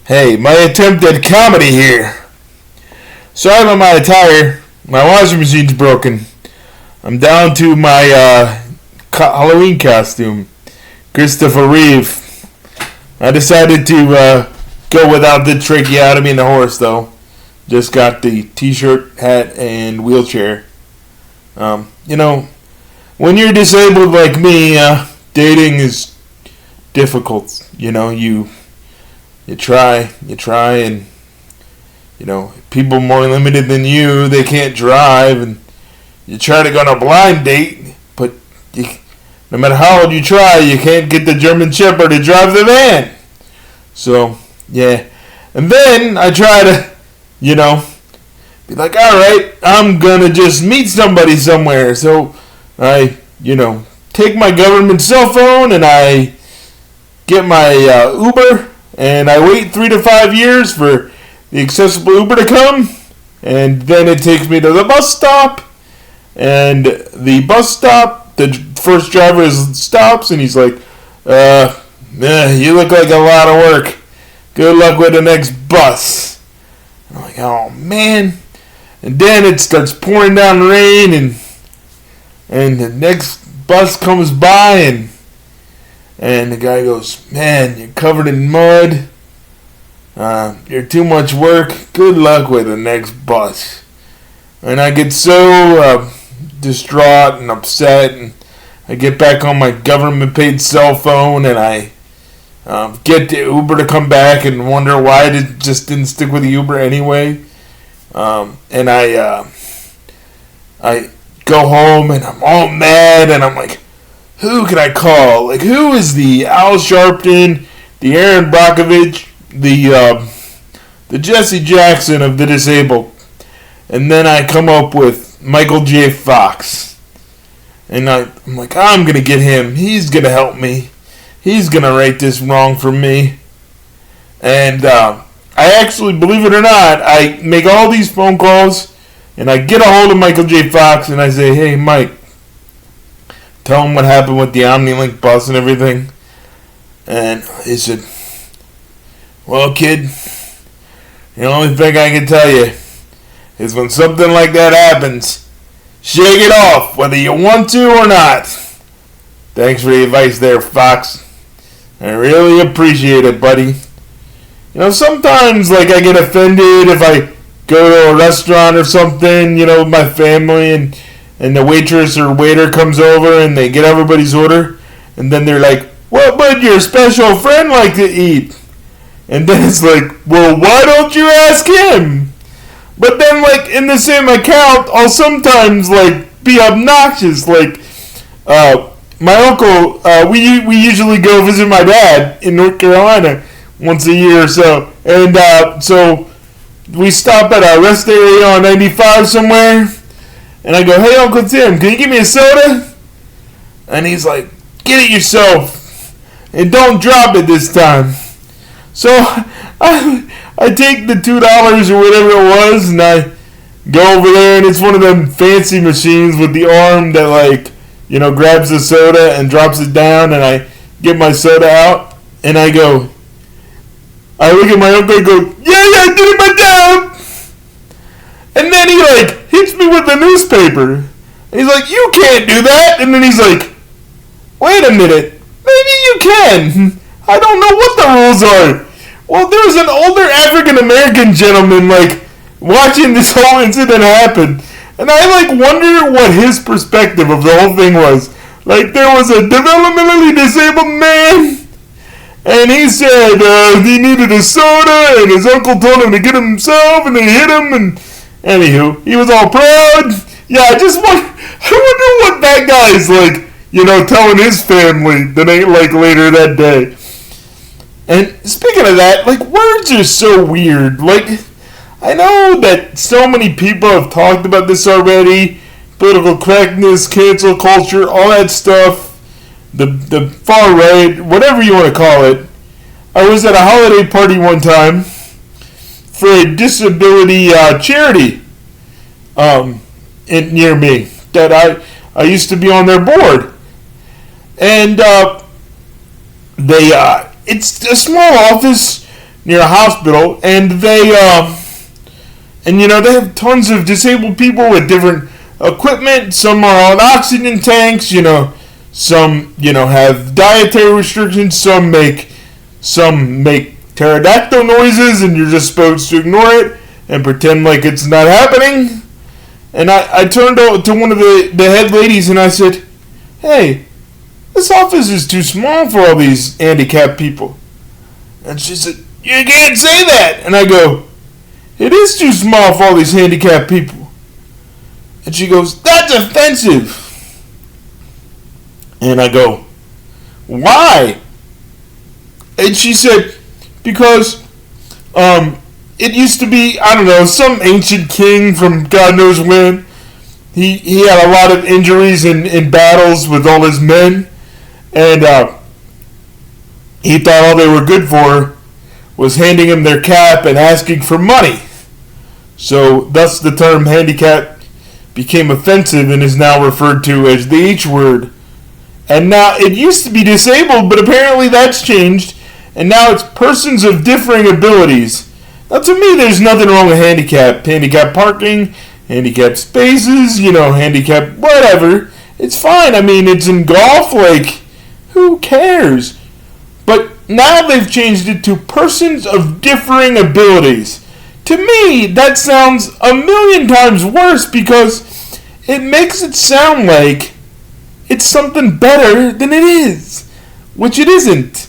Hey, my attempt at comedy here. Sorry about my attire. My washing machine's broken. I'm down to my Halloween costume. Christopher Reeve. I decided to go without the tracheotomy and the horse, though. Just got the t-shirt, hat, and wheelchair. When you're disabled like me, dating is difficult. You try, and people more limited than you, they can't drive, and you try to go on a blind date, but no matter how hard you try, you can't get the German Shepherd to drive the van. So, yeah. And then I try to, be like, alright, I'm gonna just meet somebody somewhere. So I, take my government cell phone and I get my Uber, and I wait 3 to 5 years for the accessible Uber to come, and then it takes me to the bus stop, and the bus stop, the first driver stops, and he's like, you look like a lot of work. Good luck with the next bus. I'm like, oh man. And then it starts pouring down rain, and the next bus comes by, and the guy goes, man, you're covered in mud. You're too much work. Good luck with the next bus. And I get so distraught and upset, and I get back on my government-paid cell phone, and I get the Uber to come back and wonder why it just didn't stick with the Uber anyway. And I go home, and I'm all mad, and I'm like, who can I call? Like, who is the Al Sharpton, the Aaron Brockovich, the Jesse Jackson of the disabled? And then I come up with Michael J. Fox. And I'm like, I'm going to get him. He's going to help me. He's going to right this wrong for me. And I actually, believe it or not, I make all these phone calls, and I get a hold of Michael J. Fox, and I say, hey, Mike, tell him what happened with the OmniLink bus and everything. And he said, well, kid, the only thing I can tell you is when something like that happens, shake it off, whether you want to or not. Thanks for the advice there, Fox. I really appreciate it, buddy. Sometimes, I get offended if I go to a restaurant or something, with my family, and the waitress or waiter comes over and they get everybody's order, and then they're like, what would your special friend like to eat? And then it's like, well, why don't you ask him? But then, in the same account, I'll sometimes, be obnoxious. My uncle, we usually go visit my dad in North Carolina once a year or so. And so we stop at a rest area on 95 somewhere. And I go, hey, Uncle Tim, can you give me a soda? And he's like, get it yourself. And don't drop it this time. So I take the $2 or whatever it was, and I go over there, and it's one of them fancy machines with the arm that, grabs the soda and drops it down, and I get my soda out, and I look at my uncle and go, yeah, I did it myself. And then he, hits me with the newspaper. And he's like, you can't do that. And then he's like, wait a minute. Maybe you can. I don't know what the rules are. Well, there was an older African-American gentleman, watching this whole incident happen. And I, wonder what his perspective of the whole thing was. There was a developmentally disabled man, and he said he needed a soda, and his uncle told him to get him himself, and they hit him, and anywho, he was all proud. Yeah, I wonder what that guy's telling his family that ain't later that day. And speaking of that, words are so weird. I know that so many people have talked about this already. Political correctness, cancel culture, all that stuff. The far right, whatever you want to call it. I was at a holiday party one time for a disability charity near me that I used to be on their board. And it's a small office, near a hospital, and they have tons of disabled people with different equipment. Some are on oxygen tanks. Some have dietary restrictions. Some make pterodactyl noises, and you're just supposed to ignore it and pretend like it's not happening. And I turned to one of the head ladies and I said, "Hey, this office is too small for all these handicapped people." And she said, "You can't say that." And I go, "It is too small for all these handicapped people." And she goes, "That's offensive." And I go, "Why?" And she said, "Because it used to be, I don't know, some ancient king from God knows when. He had a lot of injuries in battles with all his men. And he thought all they were good for was handing him their cap and asking for money. So thus the term handicap became offensive and is now referred to as the H word. And now it used to be disabled, but apparently that's changed. And now it's persons of differing abilities. Now to me there's nothing wrong with handicap. Handicap parking, handicap spaces, handicap whatever. It's fine. I mean, it's in golf, like, who cares? But now they've changed it to persons of differing abilities. To me, that sounds a million times worse because it makes it sound like it's something better than it is, which it isn't.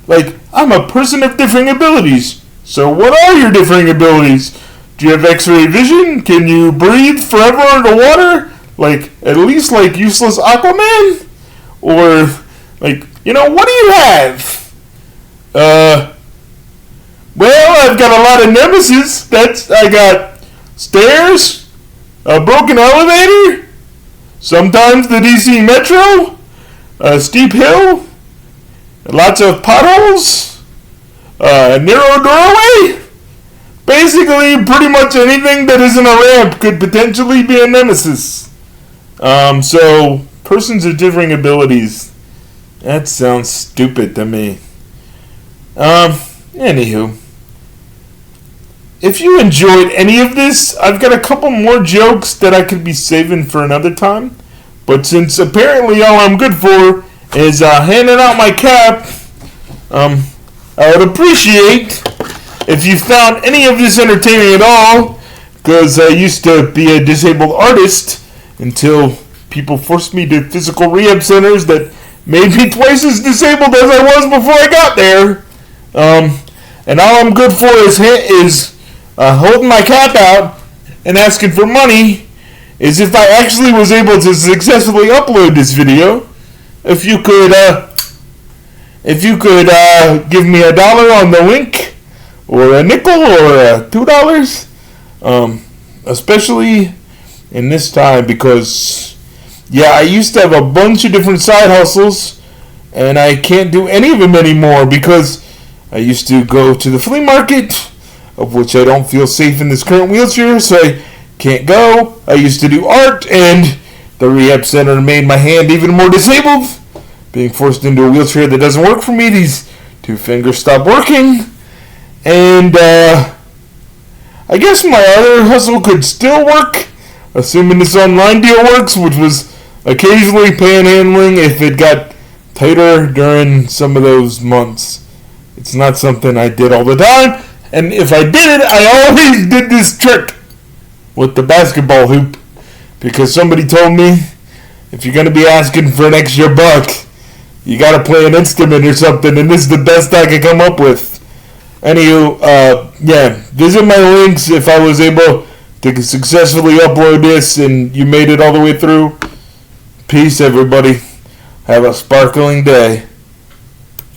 Like, I'm a person of differing abilities. So what are your differing abilities? Do you have X-ray vision? Can you breathe forever underwater? Like, at least like useless Aquaman? Or, like, what do you have? Well, I've got a lot of nemesis. I got stairs, a broken elevator, sometimes the DC Metro, a steep hill, lots of potholes, a narrow doorway. Basically, pretty much anything that isn't a ramp could potentially be a nemesis. So, persons of differing abilities. That sounds stupid to me. Anywho. If you enjoyed any of this, I've got a couple more jokes that I could be saving for another time. But since apparently all I'm good for is handing out my cap, I would appreciate if you found any of this entertaining at all, because I used to be a disabled artist until people forced me to physical rehab centers that made me twice as disabled as I was before I got there. And all I'm good for is holding my cap out and asking for money. Is if I actually was able to successfully upload this video. If you could give me $1 on the link, or a nickel, or $2, especially in this time, because I used to have a bunch of different side hustles, and I can't do any of them anymore because I used to go to the flea market, of which I don't feel safe in this current wheelchair, so I can't go. I used to do art, and the rehab center made my hand even more disabled. Being forced into a wheelchair that doesn't work for me, these two fingers stopped working. And I guess my other hustle could still work, assuming this online deal works, which was occasionally panhandling if it got tighter during some of those months. It's not something I did all the time, and if I did it, I always did this trick with the basketball hoop, because somebody told me if you're going to be asking for an extra buck, you got to play an instrument or something, and this is the best I could come up with. Anywho, visit my links if I was able to successfully upload this and you made it all the way through. Peace, everybody. Have a sparkling day.